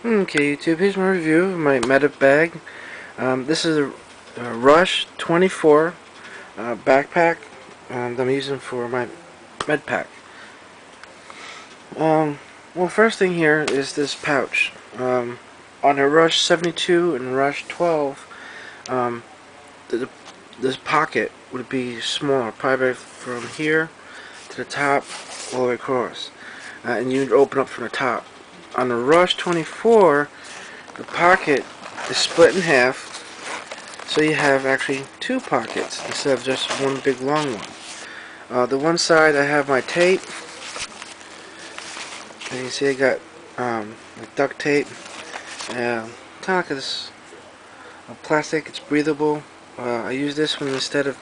Okay, YouTube, here's my review of my medic bag. This is a Rush 24 backpack that I'm using for my med pack. Well, first thing here is this pouch. On a Rush 72 and Rush 12, um, this pocket would be smaller, probably from here to the top all the way across. And you'd open up from the top. On the Rush 24, the pocket is split in half, so you have actually two pockets instead of just one big long one. The one side I have my tape, and you see I got duct tape, kind of like this plastic. It's breathable. I use this one instead of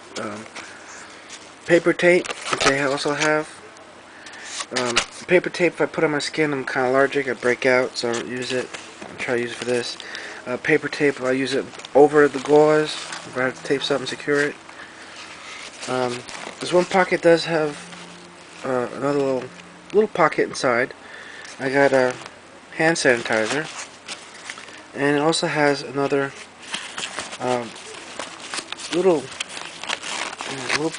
paper tape, which I also have. Paper tape, if I put on my skin, I'm kind of allergic. I break out, so I don't use it. I'll try to use it for this. Paper tape, I use it over the gauze if I have to tape something, secure it. This one pocket does have another little pocket inside. I got a hand sanitizer, and it also has another little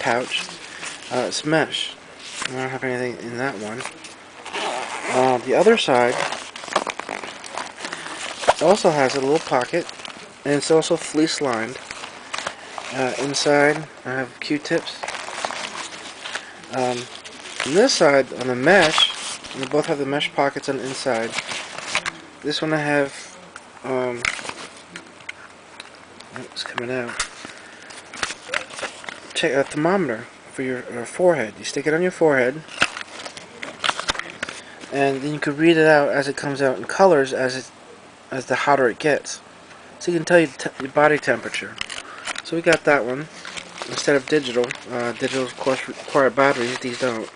pouch. It's mesh. I don't have anything in that one. The other side also has a little pocket, and it's also fleece lined. Inside I have Q-tips. On this side, on the mesh, we both have the mesh pockets on the inside. This one I have, it's coming out. Check a thermometer for your forehead. You stick it on your forehead, and then you can read it out as it comes out in colors as the hotter it gets. So you can tell your body temperature. So we got that one instead of digital. Digital, of course, require batteries. These don't.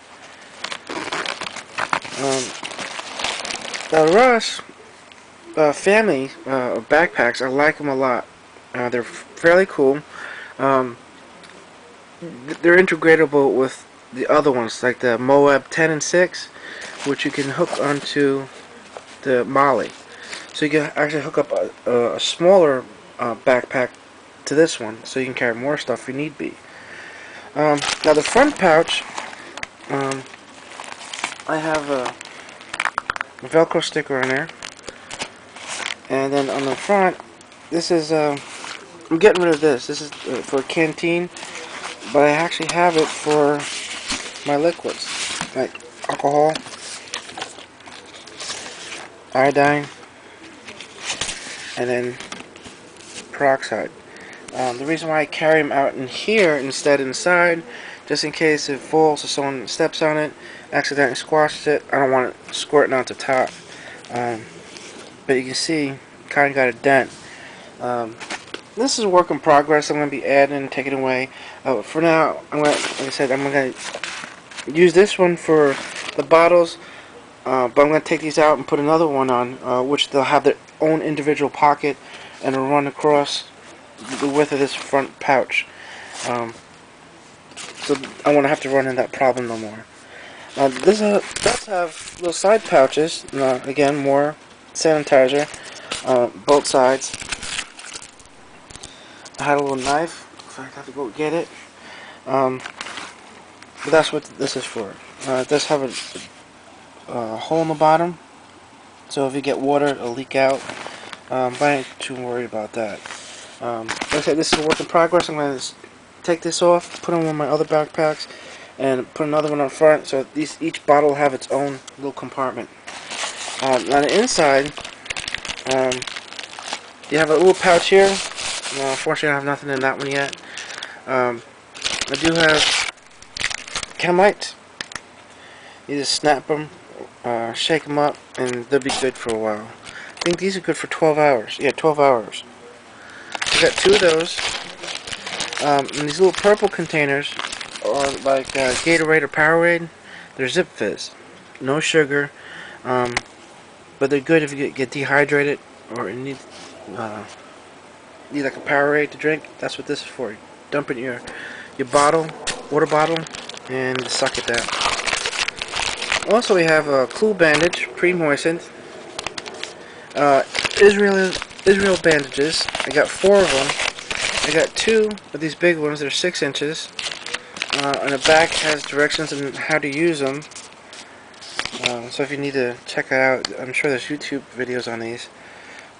The Rush family of backpacks, I like them a lot. They're fairly cool. They're integratable with the other ones, like the B.O.B 10 and 6, which you can hook onto the Molly. So you can actually hook up a smaller backpack to this one, so you can carry more stuff if you need be. Now the front pouch, I have a velcro sticker in there, and then on the front, this is I'm getting rid of this. This is for a canteen, but I actually have it for my liquids, like alcohol, iodine, and then peroxide. The reason why I carry them out in here instead inside, just in case it falls or someone steps on it, accidentally squashes it, I don't want it squirting out the top. But you can see, kind of got a dent. This is a work in progress. I'm going to be adding and taking away. For now, like I said, I'm going to use this one for the bottles, but I'm going to take these out and put another one on, which they'll have their own individual pocket, and it'll run across the width of this front pouch. So I won't have to run into that problem no more. This does have little side pouches. Again, more sanitizer, both sides. I had a little knife, so I have to go get it. But that's what this is for. It does have a hole in the bottom, so if you get water, it'll leak out. But I ain't too worried about that. Like I said, this is a work in progress. I'm going to take this off, put on one of my other backpacks, and put another one on front, so each bottle will have its own little compartment. On the inside, you have a little pouch here. Well, unfortunately, I have nothing in that one yet. I do have chemites. You just snap them, shake them up, and they'll be good for a while. I think these are good for 12 hours. Yeah, 12 hours. I got two of those. And these little purple containers are like Gatorade or Powerade. They're Zip Fizz. No sugar. But they're good if you get dehydrated or you need like a Powerade to drink. That's what this is for. You dump it in your bottle, water bottle, and suck it down. Also, we have a Cool Bandage, pre-moistened. Uh, Israel bandages. I got 4 of them. I got 2 of these big ones. They're 6 inches. And the back has directions on how to use them. So if you need to check it out, I'm sure there's YouTube videos on these.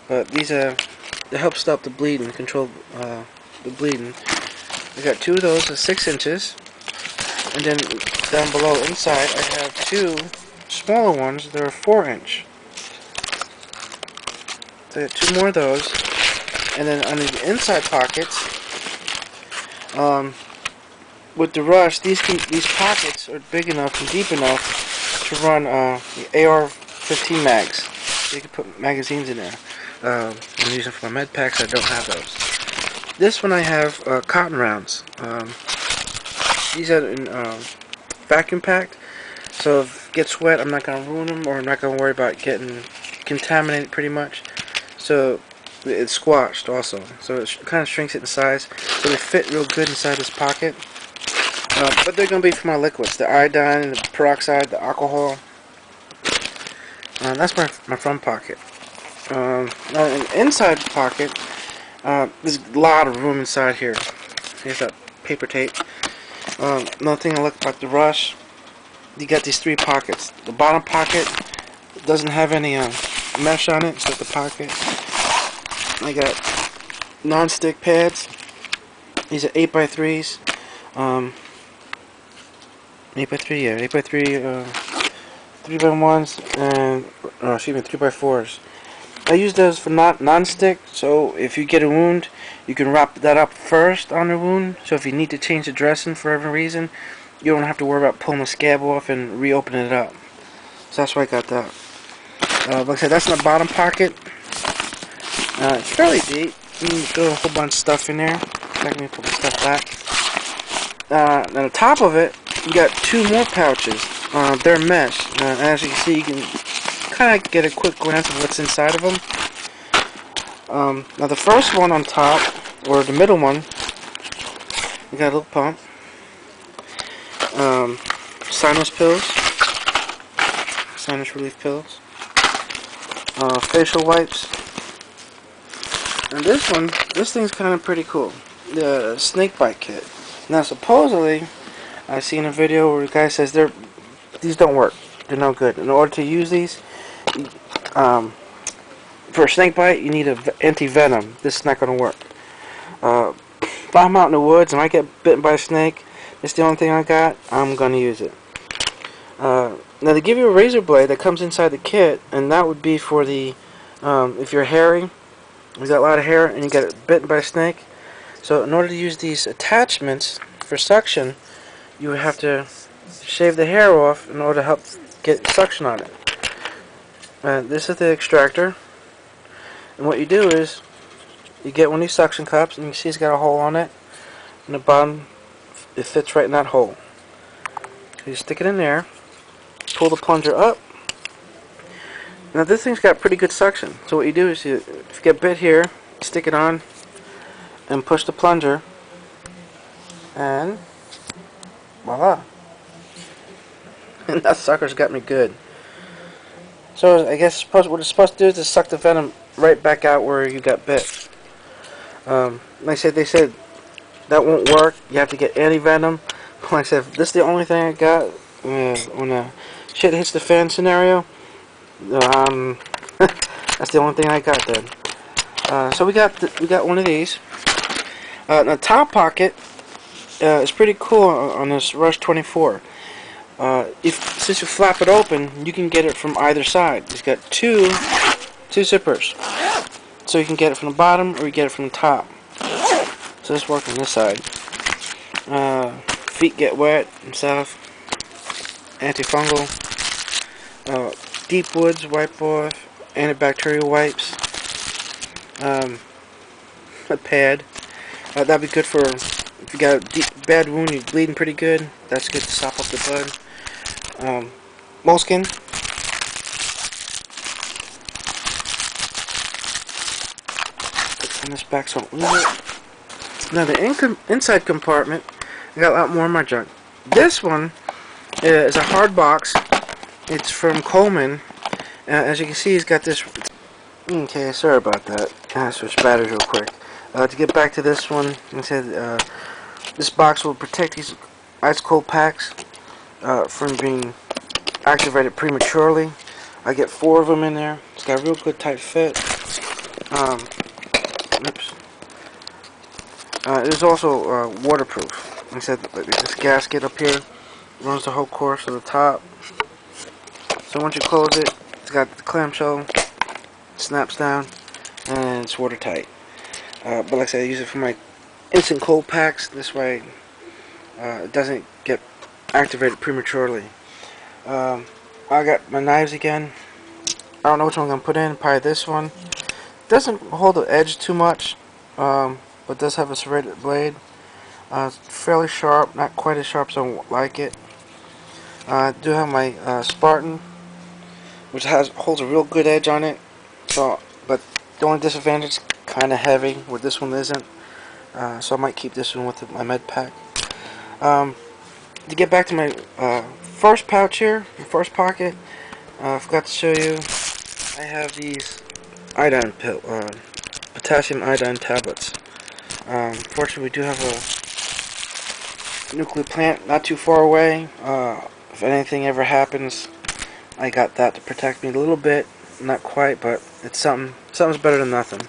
But these they help stop the bleeding, control the bleeding. I got 2 of those, 6 inches. And then down below inside I have 2 smaller ones that are 4 inch. So I got 2 more of those. And then on the inside pockets, with the rush, these pockets are big enough and deep enough to run the AR-15 mags. So you can put magazines in there. I'm using for my med packs. I don't have those. This one I have cotton rounds. These are in vacuum packed, so if it gets wet, I'm not going to ruin them, or I'm not going to worry about getting contaminated pretty much. So it's squashed also, so it kind of shrinks it in size, so they fit real good inside this pocket. But they're going to be for my liquids, the iodine, the peroxide, the alcohol. That's my front pocket. Now in the inside pocket, there's a lot of room inside here. Here's that paper tape. Another thing I like about the Rush, you got these 3 pockets. The bottom pocket doesn't have any mesh on it, so the pocket. I got non-stick pads. These are 8x3s. 8x3, yeah, 8x3, 3x1s, and excuse me, 3x4s. I use those for non-stick, so if you get a wound, you can wrap that up first on the wound. So if you need to change the dressing for every reason, you don't have to worry about pulling the scab off and reopening it up. So that's why I got that. Like I said, that's in the bottom pocket. It's fairly deep. You can throw a whole bunch of stuff in there. Let me put my stuff back. On the top of it, you got 2 more pouches. They're mesh. As you can see, you can kind of get a quick glance of what's inside of them. Now the first one on top, or the middle one, you got a little pump. Sinus pills. Sinus relief pills. Facial wipes. And this thing's kind of pretty cool. The snake bite kit. Now supposedly, I seen a video where the guy says these don't work. They're no good. In order to use these, for a snake bite, you need an anti-venom. This is not going to work. If I'm out in the woods and I get bitten by a snake, it's the only thing I got, I'm going to use it. Now they give you a razor blade that comes inside the kit, and that would be for the, if you're hairy, you got a lot of hair and you get bitten by a snake. So in order to use these attachments for suction, you would have to shave the hair off in order to help get suction on it. This is the extractor, and what you do is you get one of these suction cups, and you can see it's got a hole on it, and the bottom, it fits right in that hole. So you stick it in there, pull the plunger up. Now this thing's got pretty good suction, so what you do is if you get bit here, stick it on and push the plunger, and voila. And that sucker's got me good. So I guess what it's supposed to do is to suck the venom right back out where you got bit. Like I said, they said that won't work. You have to get anti-venom. Like I said, this is the only thing I got when the shit hits the fan scenario. That's the only thing I got then. So we got one of these. The top pocket is pretty cool on this Rush 24. Since you flap it open, you can get it from either side. It's got two zippers, so you can get it from the bottom or you get it from the top. So let's work on this side. Feet get wet and stuff. Antifungal. Deep woods wipe off. Antibacterial wipes. A pad. That'd be good for if you got a deep, bad wound, you're bleeding pretty good. That's good to sop up the blood. Moleskin. Put this back so I don't lose it. Now the inside compartment, I got a lot more in my junk. This one is a hard box. It's from Coleman. As you can see, it's got this Okay, sorry about that. I switch batteries real quick. To get back to this one, I said this box will protect these ice cold packs from being activated prematurely. I get 4 of them in there. It's got a real good tight fit. Oops. It is also waterproof. Like I said, this gasket up here runs the whole course to the top. So once you close it, it's got the clamshell, snaps down, and it's watertight. But like I said, I use it for my instant cold packs. This way, it doesn't get activated prematurely. I got my knives again. I don't know which one I'm going to put in. Probably this one. It doesn't hold the edge too much, but does have a serrated blade. It's fairly sharp, not quite as sharp as I like it. I do have my Spartan, which holds a real good edge on it. So, but the only disadvantage is kind of heavy, where this one isn't. So I might keep this one with my med pack. To get back to my first pouch here, my first pocket, I forgot to show you. I have these iodine potassium iodine tablets. Fortunately, we do have a nuclear plant not too far away. If anything ever happens, I got that to protect me a little bit. Not quite, but it's something's better than nothing.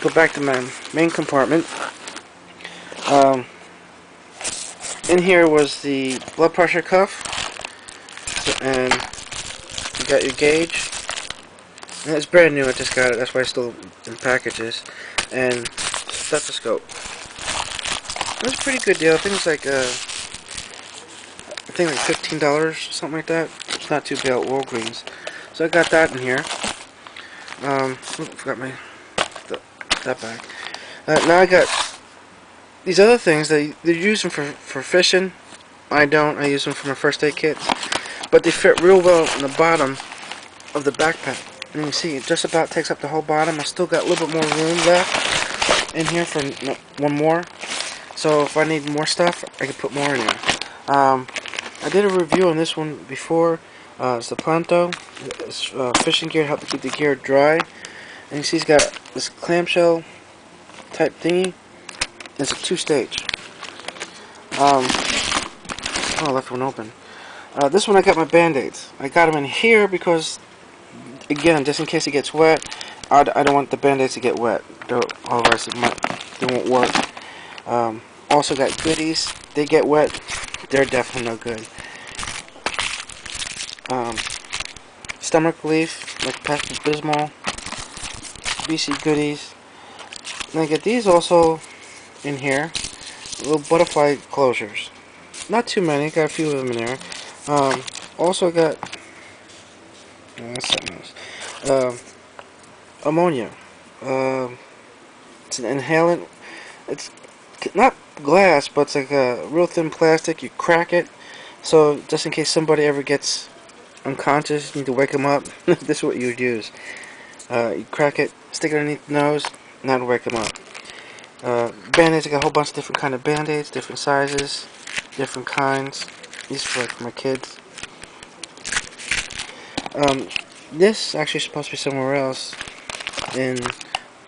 Go back to my main compartment. In here was the blood pressure cuff, and you got your gauge. And it's brand new. I just got it. That's why it's still in packages. And stethoscope. It was a pretty good deal. I think it's like like $15, something like that. It's not too bad at Walgreens. So I got that in here. Forgot that back. Now I got these other things that they're using for fishing. I don't. I use them for my first aid kits. But they fit real well in the bottom of the backpack. And you can see it just about takes up the whole bottom. I still got a little bit more room left in here for one more. So if I need more stuff, I can put more in there. I did a review on this one before. It's the Planto. It's fishing gear to help keep the gear dry. And you see it's got this clamshell type thingy. It's a 2-stage. Oh, I left one open. This one I got my band-aids. I got them in here because, again, just in case it gets wet, I don't want the band-aids to get wet. Otherwise they won't work. Also got goodies. They get wet, they're definitely no good. Stomach relief, like Pepto-Bismol, BC goodies. And I get these also in here, little butterfly closures. Not too many, got a few of them in there. Also got that's something else. Ammonia. It's an inhalant. It's not glass, but it's like a real thin plastic. You crack it, so just in case somebody ever gets unconscious, you need to wake them up. This is what you would use. You crack it, stick it underneath the nose, and that'll wake them up. Band-aids, I got a whole bunch of different kind of band-aids, different sizes, different kinds. These are like for my kids. This actually is supposed to be somewhere else in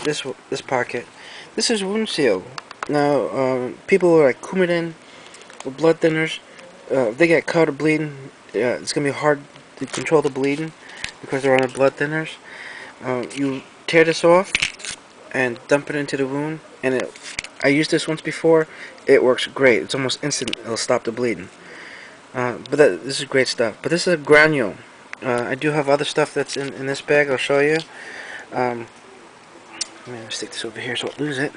this pocket. This is wound seal. Now, people who are like Coumadin or blood thinners, if they get cut or bleeding, it's gonna be hard to control the bleeding because they're on the blood thinners. You tear this off and dump it into the wound, and I used this once before. It works great. It's almost instant. It'll stop the bleeding. But this is great stuff. But this is a granule. I do have other stuff that's in this bag. I'll show you. I'm gonna stick this over here so I don't lose it.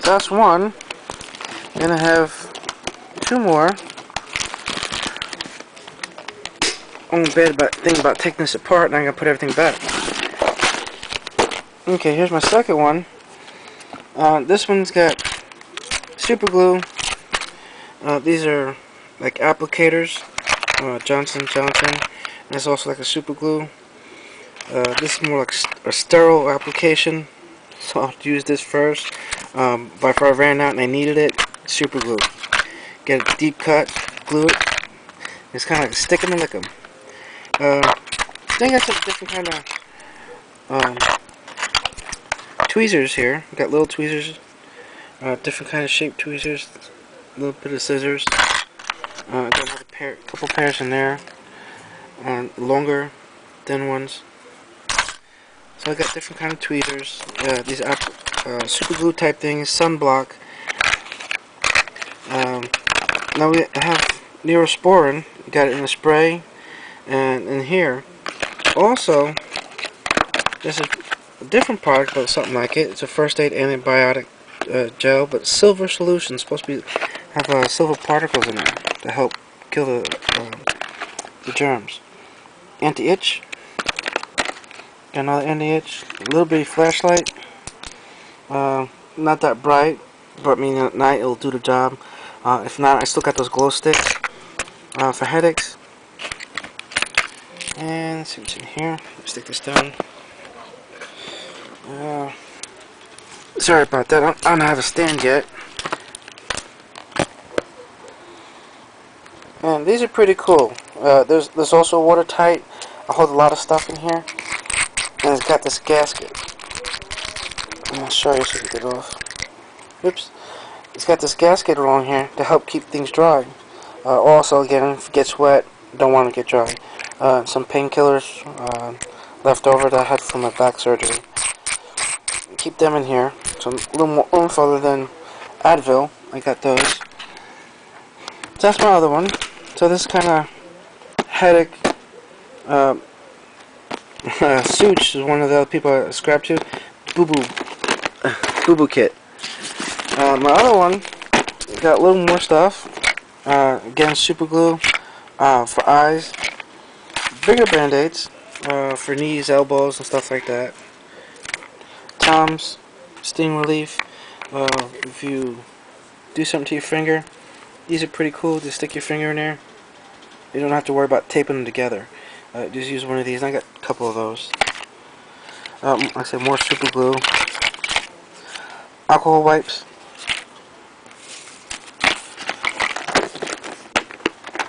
So that's one. And I have 2 more. Only bad thing about taking this apart, and I'm gonna put everything back. Okay, here's my second one. This one's got super glue. These are like applicators, Johnson & Johnson. And it's also like a super glue. This is more like a sterile application, so I'll use this first. But if I ran out and I needed it, super glue. Get a deep cut, glue it. It's kind of like a stick 'em and lick 'em. Then you got some different kind of tweezers here. You got little tweezers, different kind of shaped tweezers, a little bit of scissors. Got another couple pairs in there, longer, thin ones. So I got different kind of tweezers. These super glue type things, sunblock. Now we have Neosporin. You got it in a spray, and in here. Also, there's a different product, but something like it. It's a first aid antibiotic gel, but silver solution. It's supposed to have silver particles in it to help kill the germs. Anti-itch. Got another anti-itch. A little bitty flashlight. Not that bright, but I mean at night it'll do the job. If not, I still got those glow sticks for headaches. And let's see what's in here. Stick this down. Sorry about that. I don't have a stand yet. And these are pretty cool. There's also watertight. I hold a lot of stuff in here. And it's got this gasket. I'm going to show you so you can get it off. Oops. It's got this gasket along here to help keep things dry. Also, again, if it gets wet, don't want to get dry. Some painkillers left over that I had from my back surgery. Keep them in here. So a little more oomph other than Advil. I got those. So that's my other one. So this kind of headache Such is one of the other people I subscribe to. Boo-boo kit. My other one got a little more stuff. Again, super glue for eyes. Bigger band-aids for knees, elbows, and stuff like that. Tom's sting relief. If you do something to your finger, these are pretty cool. Just stick your finger in there. You don't have to worry about taping them together. Just use one of these. I got a couple of those. Like I said, more super glue. Alcohol wipes.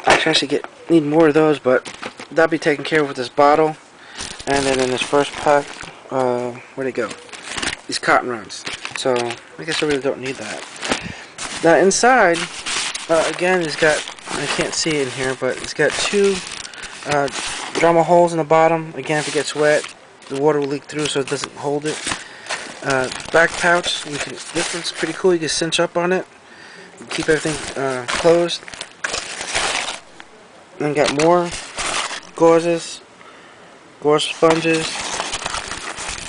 Actually, need more of those, but that'll be taken care of with this bottle. And then in this first pack, where'd it go? These cotton rounds. So I guess I really don't need that. Now inside, again, it's got, I can't see it in here, but it's got two Dremel holes in the bottom. Again, if it gets wet, the water will leak through, so it doesn't hold it. Back pouch. This one's pretty cool. You can cinch up on it, keep everything closed. Then got more gauze sponges,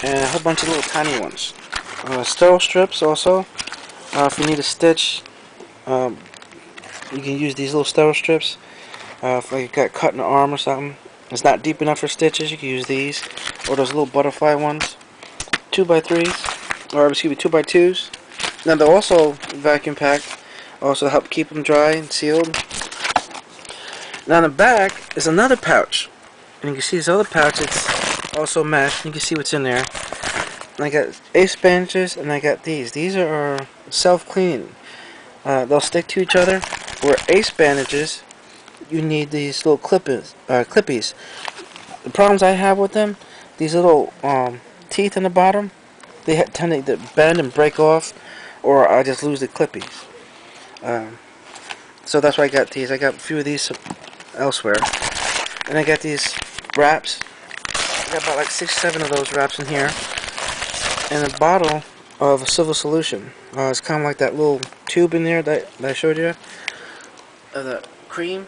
and a whole bunch of little tiny ones. Sterile strips also. If you need a stitch, you can use these little sterile strips. If you got cut in the arm or something, it's not deep enough for stitches, you can use these, or those little butterfly ones. 2x3s, or excuse me, 2x2s. Now they're also vacuum packed, also help keep them dry and sealed. Now in the back is another pouch, and you can see this other pouch. It's also mesh. You can see what's in there. And I got ace bandages, and I got these. These are self-cleaning. They'll stick to each other. Where ace bandages, you need these little clippies. The problems I have with them, these little teeth in the bottom, they tend to bend and break off, or I just lose the clippies. So that's why I got these. I got a few of these elsewhere. And I got these wraps. I got about like 6-7 of those wraps in here. And a bottle of a silver solution. It's kind of like that little tube in there that I showed you. The cream.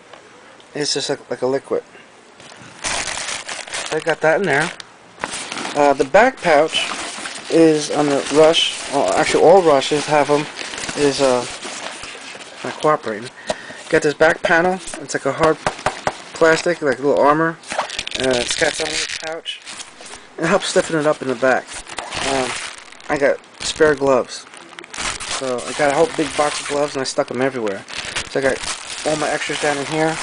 It's just like a liquid. So I got that in there. The back pouch is on the Rush. Actually, all Rushes have them. Is not cooperating. Got this back panel. It's like a hard plastic, like a little armor. It's got some little pouch. It helps stiffen it up in the back. I got spare gloves. So I got a whole big box of gloves, and I stuck them everywhere. So I got all my extras down in here.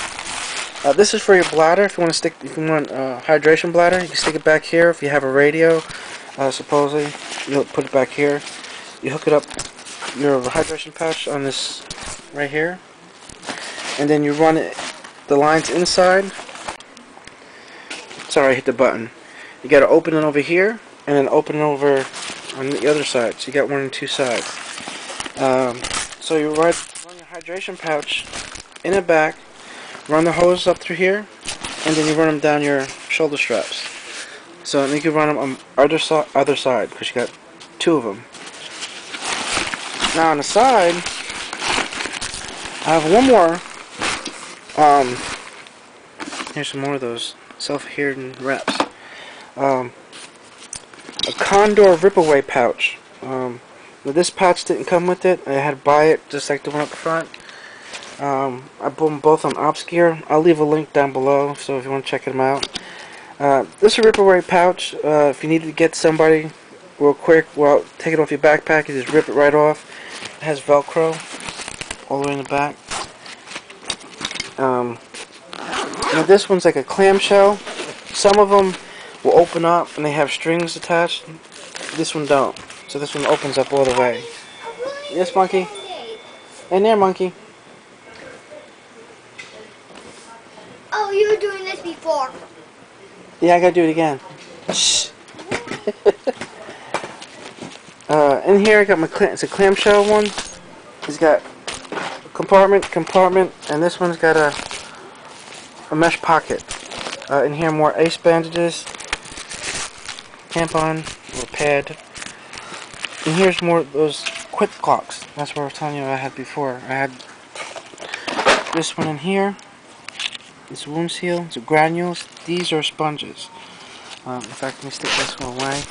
This is for your bladder. If you want hydration bladder, you can stick it back here. If you have a radio, supposedly, you'll put it back here. You hook it up, your hydration pouch, on this right here, and then you run the lines inside, Sorry, I hit the button. You got to open it over here and then open it over on the other side. So you got one on two sides. So you run your hydration pouch in the back, run the hose up through here, and then you run them down your shoulder straps. So you can run them on other side because you got two of them. Now on the side, I have one more. Here's some more of those self-adhering wraps. A Condor rip-away pouch. This pouch didn't come with it. I had to buy it just like the one up front. I bought them both on Gear.I. I'll leave a link down below, so if you want to check them out. This is a rip-away pouch. If you need to get somebody real quick, well, take it off your backpack. You just rip it right off. It has velcro all the way in the back. Now this one's like a clamshell. Some of them will open up and they have strings attached. This one don't. So this one opens up all the way. Yes, monkey. In there, monkey. Oh, you were doing this before. Yeah, I gotta do it again. Shh. In here I got my it's a clamshell one. It's got compartment, and this one's got a mesh pocket. In here more ace bandages, tampon or pad. And here's more of those quick clocks. That's what I was telling you I had before. I had this one in here. It's wound seal. It's granules. These are sponges. In fact, let me stick this one away.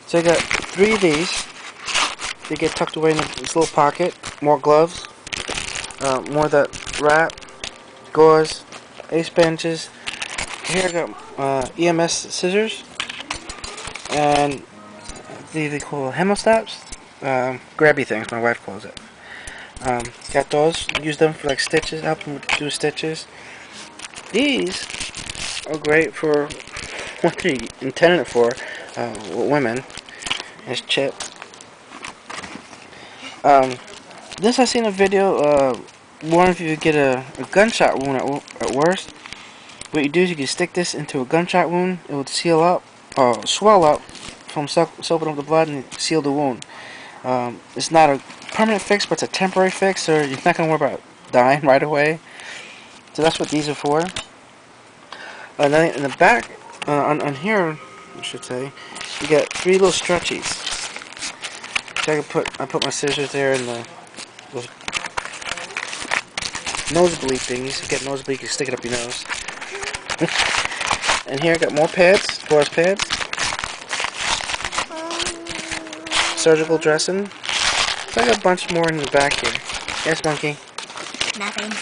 So I got 3 of these. They get tucked away in this little pocket. More gloves. More of that wrap. Gauze. Ace bandages. Here I got EMS scissors. And they call hemostats. Grabby things, my wife calls it. Got those. Use them for like stitches. Help them do stitches. These are great for what they're intended for, women. It's chip. This I seen a video. One if you get a gunshot wound at worst. What you do is you can stick this into a gunshot wound. It would seal up, or swell up from soaking up the blood and seal the wound. It's not a permanent fix, but it's a temporary fix, so you're not gonna worry about dying right away. So that's what these are for. And then in the back, on here, I should say, you got 3 little stretchies. So I put my scissors there in those nosebleed things. You get nosebleed, you can stick it up your nose. And here I got more pads, gauze pads, surgical dressing. So I got a bunch more in the back here. Yes, monkey. Nothing.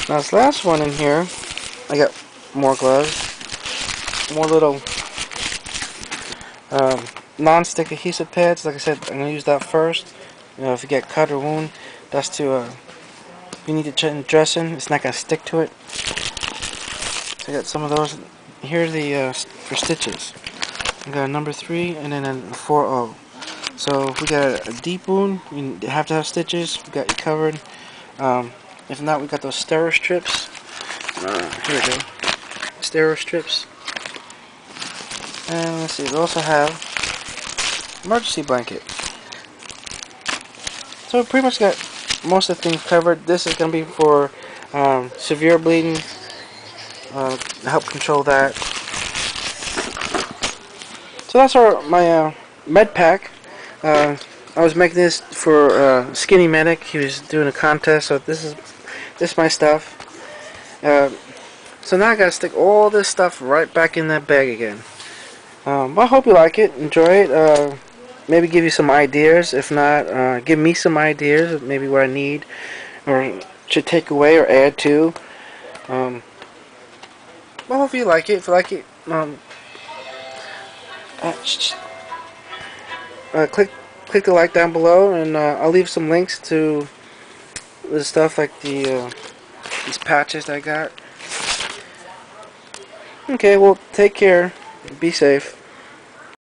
Now this last one in here, I got more gloves, more little non-stick adhesive pads. Like I said, I'm gonna use that first. You know, if you get cut or wound, that's to if you need to change dressing, it's not gonna stick to it. So I got some of those. Here's the for stitches. I got a number 3 and then a 4-0. So if we got a deep wound, you have to have stitches. We got you covered. If not, we got those stero strips. Here we go. Stero strips. And let's see, we also have emergency blanket. So we pretty much got most of the things covered. This is going to be for severe bleeding. Help control that. So that's my med pack. I was making this for Skinny Medic. He was doing a contest, so this is my stuff. So now I gotta stick all this stuff right back in that bag again. I hope you like it, enjoy it. Maybe give you some ideas. If not, give me some ideas of maybe what I need or should take away or add to. I hope you like it. If you like it, click the like down below, and I'll leave some links to the stuff like these patches that I got. Okay, well, take care. Be safe.